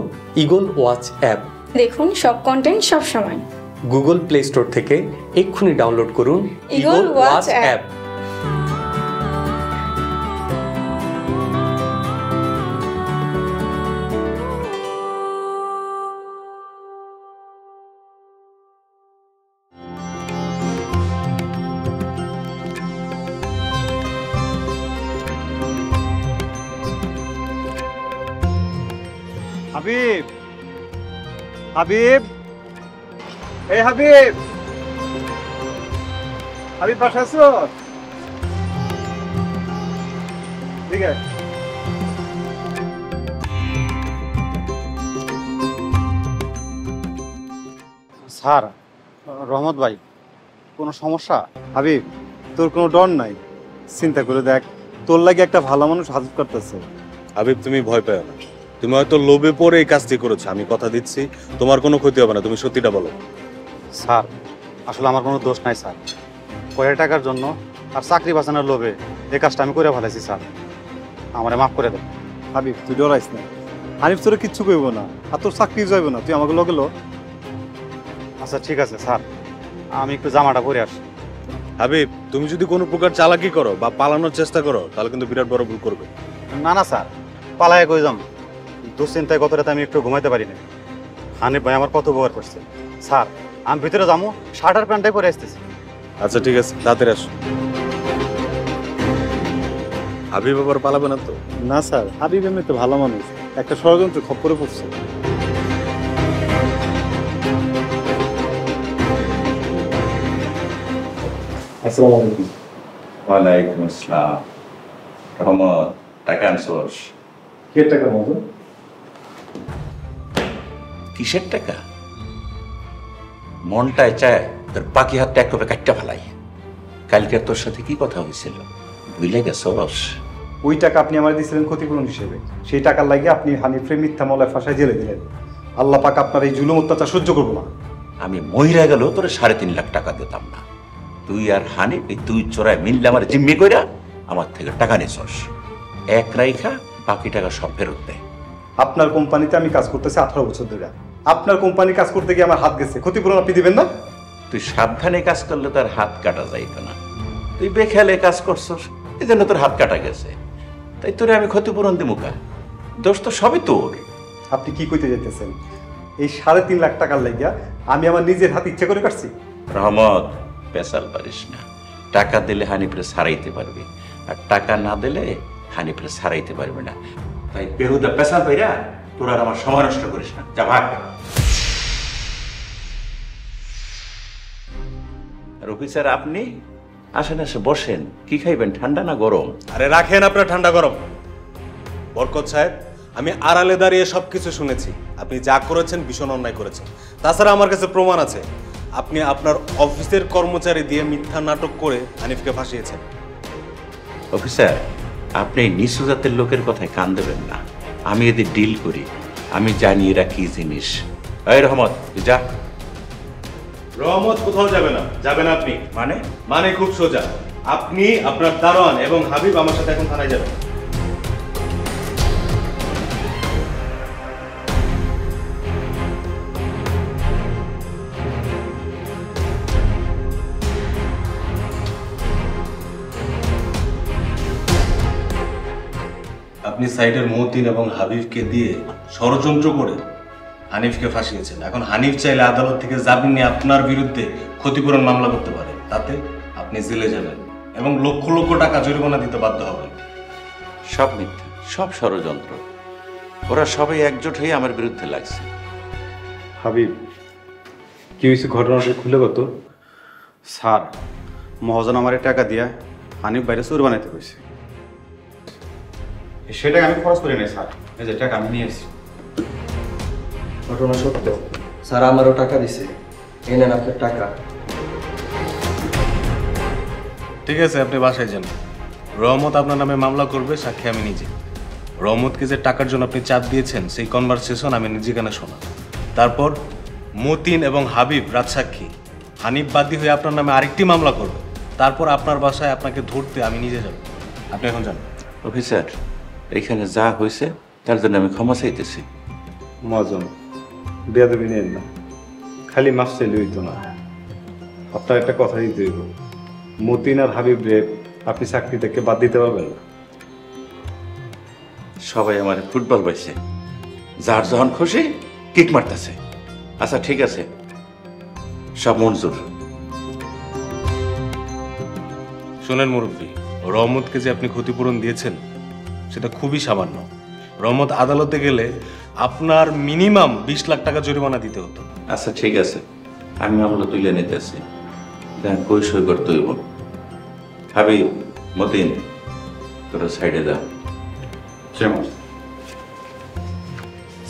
[SPEAKER 13] ইগল ওয়াচ অ্যাপ।
[SPEAKER 12] দেখুন সব কন্টেন্ট সব সময়।
[SPEAKER 13] গুগল প্লে স্টোর থেকে এক্ষুনি ডাউনলোড করুন
[SPEAKER 12] eagle watch app.
[SPEAKER 1] Habib, Habib, এই হাবিব, হাবিব পাশে আছো? ঠিক আছে।
[SPEAKER 6] স্যার, রহমত ভাই, কোনো সমস্যা?
[SPEAKER 1] হাবিব, তোর কোনো ডর নাই। চিন্তা করে দেখ, তোর লাগে একটা ভালো মানুষ হাজত করতেছে।
[SPEAKER 9] হাবিব, তুমি ভয় পেও না। তুমি হয়তো লোভে পড়ে এই কাজটি করেছো, আমি কথা দিচ্ছি তোমার কোনো ক্ষতি হবে না। তুমি সত্যিটা বলো।
[SPEAKER 6] স্যার, আসলে আমার কোনো দোষ নাই স্যার। কয়েক টাকার জন্য আর চাকরি বাঁচানোর লোভে এই কাজটা আমি করে ফেলেছি স্যার, আমারে মাফ করে দেন।
[SPEAKER 1] হাবিব তুই ডরাইস না, হানিফ তোরে কিচ্ছু কইব না, আর তোর চাকরি যাইব না, তুই আমাকে লগে লো।
[SPEAKER 6] আচ্ছা ঠিক আছে স্যার, আমি একটু জামাটা পরে আসি।
[SPEAKER 9] হাবিব, তুমি যদি কোনো প্রকার চালাকি করো বা পালানোর চেষ্টা করো তাহলে কিন্তু বিরাট বড় ভুল করবে।
[SPEAKER 6] না না স্যার, পালায় কই যাম, দুশ্চিন্তায় গত রাতে আমি একটু ঘুমাইতে পারি না। হানিফ ভাই আমার কত উপকার করছে। স্যার আমি ভিতরে যাবো, শার্ট আর প্যান্টটাই পরে আসতেছি।
[SPEAKER 9] আচ্ছা ঠিক আছে, তাড়াতাড়ি আসো। হাবিব আবার পালাবে না তো?
[SPEAKER 1] না স্যার, হাবিব এমনি তো ভালো মানুষ, একটা ষড়যন্ত্র খপ্পরে পড়ছে।
[SPEAKER 5] আসসালামু আলাইকুম। ওয়ালাইকুম আসসালাম। রহমত, টাকা আনছোস?
[SPEAKER 1] কে টাকা মতো?
[SPEAKER 5] কিসের টাকা? মনটায় চায় তোর বাকি হাতটা একভাবে কাটটা ফেলাই। কালকে তোর সাথে কি কথা হয়েছিল বুঝলে গেছস?
[SPEAKER 1] ওই টাকা আপনি আমার দিয়েছিলেন ক্ষতিপূরণ হিসেবে, সেই টাকার লাগে আপনি হানিফের মিথ্যা মামলায় ফাঁসায় জেলে দিলেন। আল্লাহ পাক আপনার এই জুলুম অত্যাচার সহ্য করবো না।
[SPEAKER 5] আমি মহিলা গেল তোর 3.5 লাখ টাকা দিতাম না। তুই আর হানিফ এই দুই চোরায় মিললে আমার জিম্মি কইরা আমার থেকে টাকা নিছস। এক রাইখা বাকি টাকা সব ফেরত দে।
[SPEAKER 1] আপনার কোম্পানিতে আমি কাজ করতেছি 18 বছর ধরে, আপনার কোম্পানি কাজ করতে গিয়ে আমার হাত গেছে, ক্ষতিপূরণ আপনি দিবেন না?
[SPEAKER 5] তুই সাবধানে কাজ করলে তার হাত কাটা যাইত না, তুই বেখেয়ালে কাজ করছস, এই জন্য তোর হাত কাটা গেছে। তাই তোরে আমি ক্ষতিপূরণ দিব কা? দোষ তো সবই তোর।
[SPEAKER 1] আপনি কি কইতে যাইতেছেন? এই 3.5 লাখ টাকার লাগিয়া আমি আমার নিজের হাত ইচ্ছা করে কাটছি?
[SPEAKER 5] রহমত, পেশাল পারিস না। টাকা দিলে হানিফরে ছাড়াইতে পারবি, আর টাকা না দিলে হানিফরে ছাড়াইতে পারবি না। তাই বেহুদা পেশাল পাইরা তোর আর আমার সময় নষ্ট করিস না, যা ভাগ। আর অফিসার আপনি আসেন, এসে বসেন। কি খাইবেন, ঠান্ডা না গরম?
[SPEAKER 9] আরে রাখেন আপনার ঠান্ডা গরম। বরকত সাহেব, আমি আড়ালে দাঁড়িয়ে সবকিছু শুনেছি। আপনি যা করেছেন ভীষণ অন্যায় করেছেন। তাছাড়া আমার কাছে প্রমাণ আছে, আপনি আপনার অফিসের কর্মচারী দিয়ে মিথ্যা নাটক করে হানিফকে ফাঁসিয়েছেন।
[SPEAKER 5] অফিসার, আপনি এই নিচু জাতের লোকের কথায় কান দেবেন না। আমি এদের ডিল করি, আমি জানি এরা কি জিনিস। এই রহমত, তুই যা।
[SPEAKER 9] রহমত কোথাও যাবে না। যাবেন আপনি? মানে খুব সোজা, আপনি, আপনার দারোয়ান এবং হাবিব আমার সাথে এখন থানায় যাবেন। আপনি সাইডের মতিন এবং হাবিবকে দিয়ে ষড়যন্ত্র করে হানিফকে ফাঁসিয়েছেন। এখন হানিফ চাইলে আদালত থেকে জামিন নিয়ে আপনার বিরুদ্ধে ক্ষতিপূরণ মামলা করতে পারে, তাতে আপনি জেলে যাবেন এবং লক্ষ লক্ষ টাকা জরিমানা দিতে বাধ্য হবেন।
[SPEAKER 5] সব মিথ্যা, সব ষড়যন্ত্র। ওরা সবাই একজোট হয়ে আমার বিরুদ্ধে লাগছে।
[SPEAKER 1] হাবিব, কি হয়েছে ঘটনাটা খুলে কত?
[SPEAKER 6] স্যার, মহাজন আমার টাকা দিয়া হানিফ বাইরে চোর বানাইতে কইছে। সেটাকে আমি খরচ করি নাই স্যার, এই যে টাকা আমি নিয়ে এসেছি।
[SPEAKER 7] ঘটনা সত্য স্যার, আমারও টাকা দিছে, এই নেন আপনার টাকা।
[SPEAKER 9] ঠিক আছে, আপনি বাসায় যান। রহমত আপনার নামে মামলা করবে, সাক্ষী আমি নিজে। রহমতকে যে টাকার জন্য আপনি চাপ দিয়েছেন সেই কনভারসেশন আমি নিজে কেন শোনা। তারপর মতিন এবং হাবিব রাজসাক্ষী, হানিফ বাদী হয়ে আপনার নামে আরেকটি মামলা করবে। তারপর আপনার বাসায় আপনাকে ধরতে আমি নিজে যাব। আপনি এখন যান।
[SPEAKER 5] অফিসার, এখানে যা হয়েছে তার জন্য আমি ক্ষমা চাইতেছি।
[SPEAKER 1] মহাজন, বেয়াদবি নেন না, খালি মাফ চাইলে হইতো না, আপনার একটা কথা দিতে হইব। মতিন আর হাবিব রে আপনি চাকরি থেকে বাদ দিতে পারবেন না।
[SPEAKER 5] সবাই আমার ফুটবল পাইছে, যার যখন খুশি কিক মারতেছে। আচ্ছা ঠিক আছে, সব মঞ্জুর।
[SPEAKER 9] শোনেন মুরব্বী, রহমতকে যে আপনি ক্ষতিপূরণ দিয়েছেন সেটা খুবই সামান্য। রহমত আদালতে গেলে আপনার মিনিমাম 20 লাখ টাকা জরিমানা দিতে হতো।
[SPEAKER 5] আচ্ছা ঠিক আছে, আমি মামলা তুলে নিতেছি। দেখ কই সই করতে হইব। হাবিব, মতিন, তোরা সাইডে যা।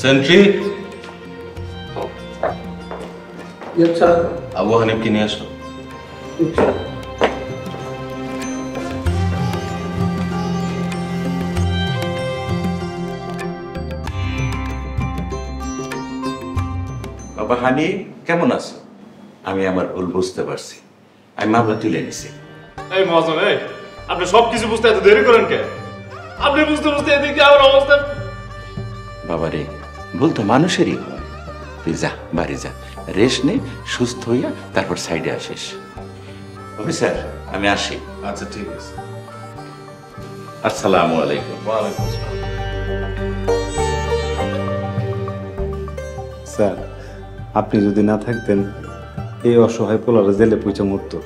[SPEAKER 9] সেন্ট্রি, আবু হানিফকে নিয়ে আসো।
[SPEAKER 5] বাবা হানি, কেমন আছো? আমি আমার ভুল বুঝতে পারছি, আমি মামলা তুলে নিছি।
[SPEAKER 4] এই মহাজন, এই আপনি সবকিছু বুঝতে এত দেরি করেন কে? আপনি বুঝতে বুঝতে এদিকে আমার অবস্থা।
[SPEAKER 5] বাবারে, ভুল তো মানুষেরই হয়। তুই যা, বাড়ি যা, রেস্ট নে, সুস্থ হইয়া তারপর সাইডে আসিস। অফিসার, আমি আসি।
[SPEAKER 9] আচ্ছা, ঠিক আছে।
[SPEAKER 5] আসসালামু আলাইকুম।
[SPEAKER 9] ওয়ালাইকুম আসসালাম।
[SPEAKER 1] স্যার, আপনি যদি না থাকতেন এই অসহায় পোলারা জেলে পৌঁছে মরতো।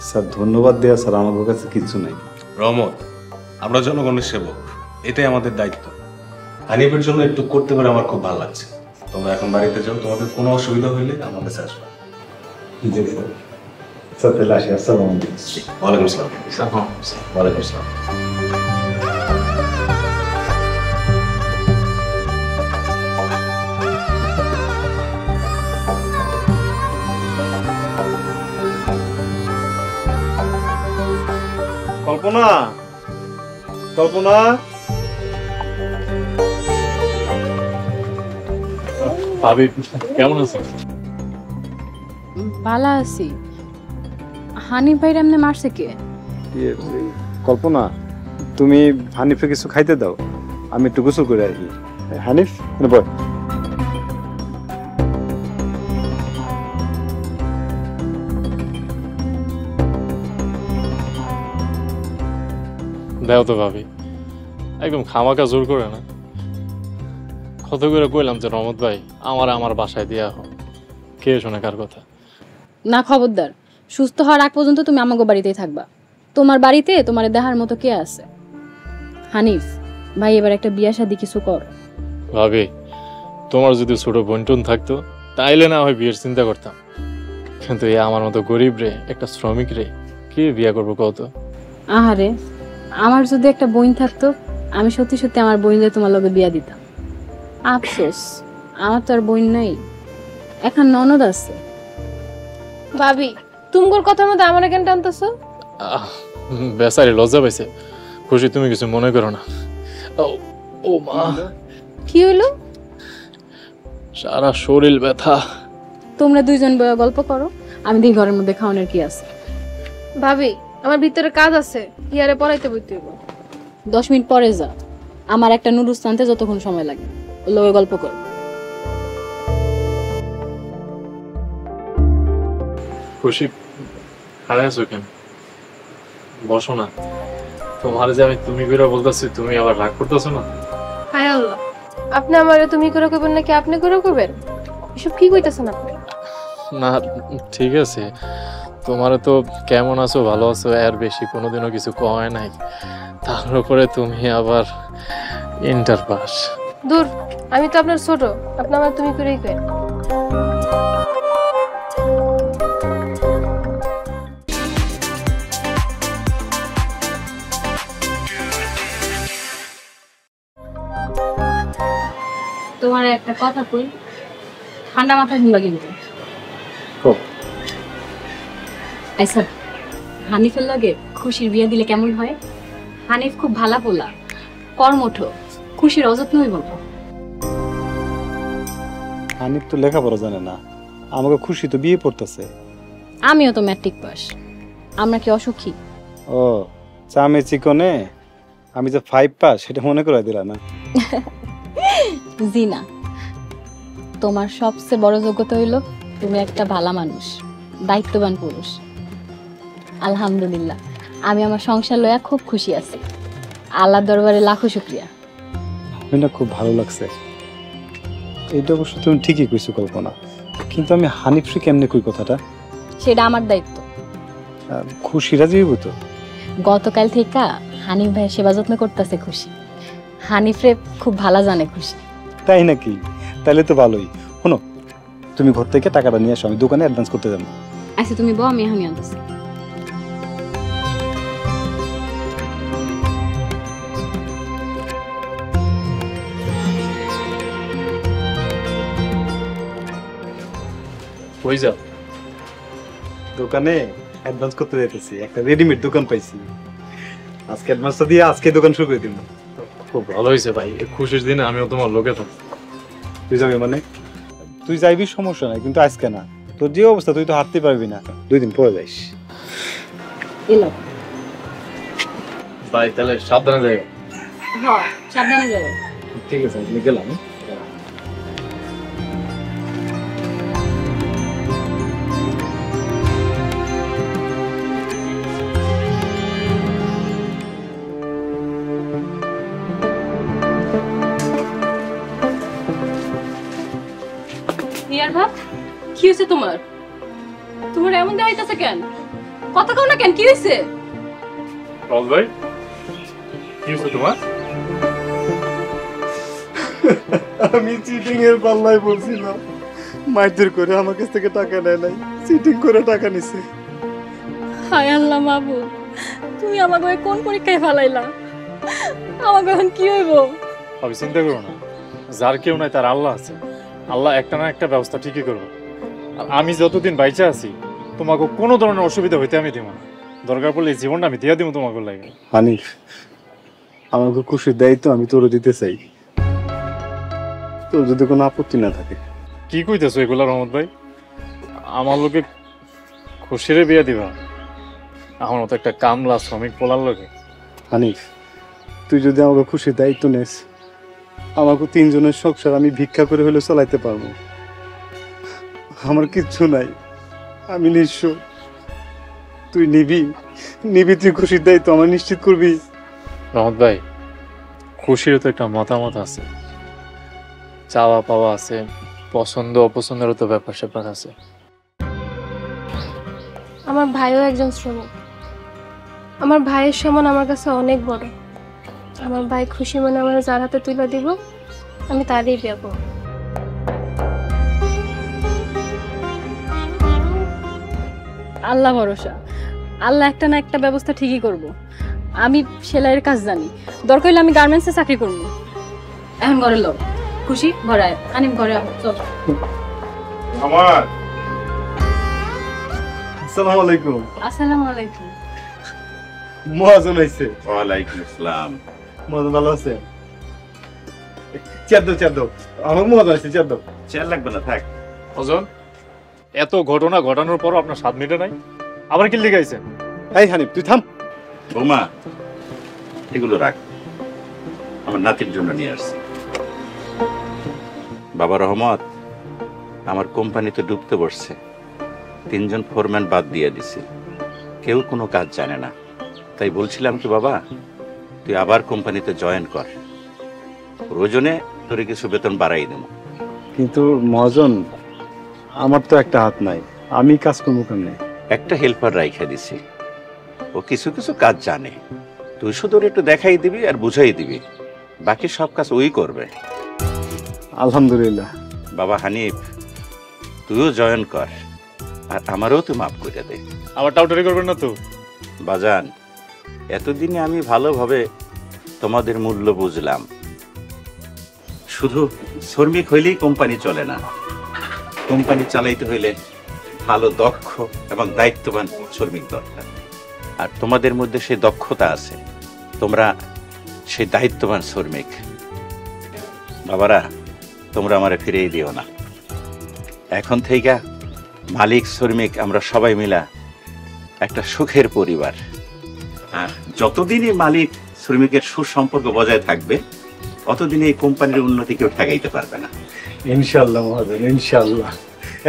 [SPEAKER 1] স্যার, ধন্যবাদ দেয়া স্যার আমার কাছে কিছু নাই।
[SPEAKER 9] রহমত, আমরা জনগণের সেবক, এটাই আমাদের দায়িত্ব। হানিফের জন্য একটু করতে পারে আমার খুব ভালো লাগছে। তোমরা এখন বাড়িতে যাও, তোমাদের কোনো অসুবিধা হইলে আমার কাছে আসবে।
[SPEAKER 1] জি স্যার। স্যার, তাহলে আসি। আসসালামু আলাইকুম।
[SPEAKER 9] ওয়ালাইকুম আসসালাম। ওয়ালাইকুম আসসালাম।
[SPEAKER 1] কল্পনা, কল্পনা,
[SPEAKER 4] ভাবি কেমন আছেন?
[SPEAKER 2] ভালো আছি। হানিফ ভাইরা এমনি মারছে কে?
[SPEAKER 1] কল্পনা, তুমি হানিফে কিছু খাইতে দাও, আমি একটু গোসল করে আসি। হানিফ, বল।
[SPEAKER 4] দেও তো ভাবি, একদম খামাকা জোর করে না। কত করে কইলাম যে রহমত ভাই আমার বাসায় দিয়া হোক, কে শোনে কার কথা?
[SPEAKER 2] না, খবরদার। সুস্থ হওয়ার আগ পর্যন্ত তুমি আমাকে বাড়িতেই থাকবা। তোমার বাড়িতে তোমার দেহার মতো কে আছে? হানিফ ভাই, এবার একটা বিয়া শাদী কিছু কর।
[SPEAKER 4] ভাবি, তোমার যদি ছোট বোনটন থাকতো তাইলে না হয় বিয়ের চিন্তা করতাম, কিন্তু এই আমার মতো গরিব রে, একটা শ্রমিক রে, কে বিয়া করবো কত?
[SPEAKER 2] আহারে, আমার যদি একটা বোন থাকতো, আমি সত্যি সত্যি আমার বোনদের তোমার লগে বিয়া দিতাম। আফসোস, আমার তো আর বোন নাই, এখন ননদ আছে।
[SPEAKER 3] ভাবি, তুমগোর কথার মধ্যে আমার কেন টানতেছো?
[SPEAKER 4] বেচারি লজ্জা পাইছে। খুশি, তুমি কিছু মনে করো না। ও মা,
[SPEAKER 3] কি হইলো?
[SPEAKER 4] সারা শরীর ব্যথা।
[SPEAKER 2] তোমরা দুইজন বয়া গল্প করো, আমি দেখি ঘরের মধ্যে খাওয়ানোর কি আছে।
[SPEAKER 3] ভাবি, আমার ভিতরে কাজ আছে, ইয়ারে পড়াইতে বইতে হইব।
[SPEAKER 2] 10 মিনিট পরে যা, আমার একটা নুডলস আনতে যতক্ষণ সময় লাগে, ওর লগে গল্প কর।
[SPEAKER 4] খুশি, হারাই আছো কেন? বসো না। তোমার যে আমি তুমি করে বলতেছি, তুমি আবার রাগ করতেছো না?
[SPEAKER 3] হায় আল্লাহ, আপনি আমারে তুমি করে কইবেন নাকি আপনি করে কইবেন? এসব কি কইতাছেন আপনি?
[SPEAKER 4] না, ঠিক আছে, তোমার তো কেমন আছো, ভালো আছো, এর বেশি কোনোদিনও কিছু কয় নাই। তার উপরে তুমি আবার ইন্টার পাস।
[SPEAKER 3] দূর, আমি তো আপনার ছোট, আপনি আমার তুমি করেই কইন।
[SPEAKER 2] তোমার একটা কথা কই, ঠান্ডা মাথায় নিবা কিন্তু। আচ্ছা, হানিফের লগে খুশির বিয়ে দিলে কেমন হয়? হানিফ খুব ভালা পোলা, কর্মঠ, খুশির অযত্ন হইব না।
[SPEAKER 1] হানিফ তো লেখাপড়া জানে না, আমাকে খুশি তো বিয়ে পড়তেছে।
[SPEAKER 2] আমিও তো ম্যাট্রিক পাস, আমরা কি অসুখী?
[SPEAKER 1] ও, চামে চিকনে আমি যে 5 পাস সেটা মনে করে দিলা না?
[SPEAKER 2] জি না, তোমার সবচেয়ে বড় যোগ্যতা হইল তুমি একটা ভালা মানুষ, দায়িত্ববান পুরুষ। আলহামদুলিল্লাহ, আমি আমার সংসার লইয়া খুব খুশি আছি। আল্লাহর দরবারে লাখো শুকরিয়া।
[SPEAKER 1] না, খুব ভালো লাগছে। এইটা অবশ্য তুমি ঠিকই কইছো কল্পনা, কিন্তু আমি হানিফকে কেমনে কই কথাটা?
[SPEAKER 2] সেটা আমার দায়িত্ব।
[SPEAKER 1] খুশি রাজি হইব তো?
[SPEAKER 2] গতকাল থেকে হানিফ ভাই সেবা যত্ন করতেছে খুশি। হানিফরে খুব ভালো জানে খুশি।
[SPEAKER 1] তাই নাকি? তাহলে তো ভালোই। শোনো, তুমি ঘর থেকে টাকাটা নিয়ে আসো, আমি দোকানে অ্যাডভান্স করতে যাবো।
[SPEAKER 2] আচ্ছা, তুমি বউ, আমি আনতেছি।
[SPEAKER 4] কই যাও?
[SPEAKER 1] দোকানে অ্যাডভান্স করতে যাইতেছি, একটা রেডিমেড দোকান পাইছি। আজকে অ্যাডভান্সটা দিয়ে আজকে দোকান শুরু করে দিব।
[SPEAKER 4] খুব ভালো হয়েছে ভাই, এই খুশির দিনে আমিও তোমার লোকে থাকবো।
[SPEAKER 1] তুই যাবি মানে? তুই যাইবি, সমস্যা নাই, কিন্তু আজকে না। তোর যে অবস্থা, তুই তো হাঁটতে পারবি না, 2 দিন পরে যাইস।
[SPEAKER 2] এলো।
[SPEAKER 4] ভাই তাহলে সাবধানে যাই।
[SPEAKER 2] হ্যাঁ, সাবধানে যাও।
[SPEAKER 4] ঠিক আছে, আমি গেলাম।
[SPEAKER 2] ইয়ার ভাব, কি হয়েছে তোমার? তোমার এমন দেখাইতেছে কেন? কথা কও না কেন? কি হয়েছে?
[SPEAKER 4] রহমত ভাই, কি হয়েছে তোমার?
[SPEAKER 1] আমি চিটিং এর পাল্লায় পড়ছিলাম। মারধর করে আমার কাছ থেকে টাকা নেয় নাই, চিটিং করে টাকা নিছে।
[SPEAKER 2] হায় আল্লাহ মাবুদ, তুমি আমাকে কোন পরীক্ষায় ফেলাইলা? আমাকে এখন কি হইব?
[SPEAKER 4] আমি চিন্তা করো না, যার কেউ নাই তার আল্লাহ আছে। আল্লাহ একটা না একটা ব্যবস্থা ঠিকই করবো। আর আমি যতদিন বাইচে আছি তোমাকে কোনো ধরনের অসুবিধা হইতে আমি দিব না। দরকার পড়লে এই জীবনটা আমি দিয়ে দিব তোমাকে লাগে।
[SPEAKER 1] হানিফ, আমাকে খুশির দায়িত্ব আমি তোর দিতে চাই, তোর যদি কোনো আপত্তি না থাকে।
[SPEAKER 4] কি কইতেছো এগুলা রহমত ভাই? আমার লোকে খুশিরে বিয়ে দিবা? আমার মতো একটা কামলা শ্রমিক পোলার লোকে?
[SPEAKER 1] হানিফ, তুই যদি আমাকে খুশির দায়িত্ব নেস, আমাকে তিনজনের সংসার আমি ভিক্ষা করে হলে চালাইতে পারবো। আমার কিচ্ছু নাই, আমি নিঃস্ব। তুই নিবি তুই খুশির দায়িত্ব আমার নিশ্চিত করবি।
[SPEAKER 4] রহমত ভাই, খুশিরও তো একটা মতামত আছে, চাওয়া পাওয়া আছে, পছন্দ অপছন্দেরও তো ব্যাপার স্যাপার আছে।
[SPEAKER 3] আমার ভাইও একজন শ্রমিক। আমার ভাইয়ের সমান আমার কাছে অনেক বড়। আমার ভাই খুশি মনে আমার যার হাতে তুলে দিব, আমি তারই বিয়ে করব।
[SPEAKER 2] আল্লাহ ভরসা, আল্লাহ একটা না একটা ব্যবস্থা ঠিকই করব। আমি সেলাইয়ের কাজ জানি, দরকার হলে আমি গার্মেন্টসে চাকরি করব। এখন ঘরে লো, খুশি ঘরে আয়। আনিম ঘরে আহ, চল।
[SPEAKER 1] আমার আসসালামু আলাইকুম।
[SPEAKER 2] আসসালামু আলাইকুম।
[SPEAKER 1] মহাজন হইছে।
[SPEAKER 5] ওয়ালাইকুম আসসালাম।
[SPEAKER 1] মহাজন ভালো আছে? চেয়ার দাও। আমার মহাজন আছে, চেয়ার দাও।
[SPEAKER 5] চেয়ার লাগবে না, থাক।
[SPEAKER 4] ওজন, এত ঘটনা ঘটানোর পরও আপনার 7 মিনিটে নাই, আবার কি লিখাইছেন?
[SPEAKER 1] এই হানিফ, তুই থাম।
[SPEAKER 5] বৌমা, এগুলো রাখ, আমার নাতির জন্য নিয়ে আসছি। বাবা রহমত, আমার কোম্পানিতে ডুবতে বসছে। 3 জন ফোরম্যান বাদ দিয়ে দিছি, কেউ কোনো কাজ জানে না। তাই বলছিলাম কি বাবা, তুই আবার কোম্পানিতে জয়েন কর, প্রয়োজনে তোর কিছু বেতন বাড়াই দেব।
[SPEAKER 1] কিন্তু মহাজন, আমার তো একটা হাত নাই, আমি কাজ করবো কেমনে?
[SPEAKER 5] একটা হেল্পার রাইখা দিছি, ও কিছু কিছু কাজ জানে। তুই শুধু ওর একটু দেখাই দিবি আর বুঝাই দিবি, বাকি সব কাজ ওই করবে।
[SPEAKER 1] আলহামদুলিল্লাহ।
[SPEAKER 5] বাবা হানিফ, তুইও জয়েন কর, আর আমারও তুই মাফ করে দে।
[SPEAKER 4] আবার টাউটারি করবেন না তো?
[SPEAKER 5] বাজান, এতদিনে আমি ভালোভাবে তোমাদের মূল্য বুঝলাম। শুধু শ্রমিক হইলেই কোম্পানি চলে না, কোম্পানি চালাইতে হইলে ভালো দক্ষ এবং দায়িত্ববান শ্রমিক দরকার। আর তোমাদের মধ্যে সেই দক্ষতা আছে, তোমরা সেই দায়িত্ববান শ্রমিক। বাবারা, তোমরা আমারে ফিরিয়ে দিও না। এখন থেকে মালিক শ্রমিক আমরা সবাই মিলা একটা সুখের পরিবার। আর যতদিনই মালিক শ্রমিকের সুসম্পর্ক বজায় থাকবে, অতদিন এই কোম্পানির উন্নতি কেউ ঠেকাইতে পারবে না।
[SPEAKER 1] ইনশাআল্লাহ মহাজন, ইনশাআল্লাহ।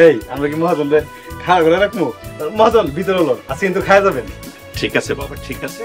[SPEAKER 1] এই আমরা কি মহাজন খাওয়া করে রাখবো? মহাজন ভিতরে হলো আজকে কিন্তু খাওয়া যাবেন।
[SPEAKER 5] ঠিক আছে বাবা, ঠিক আছে।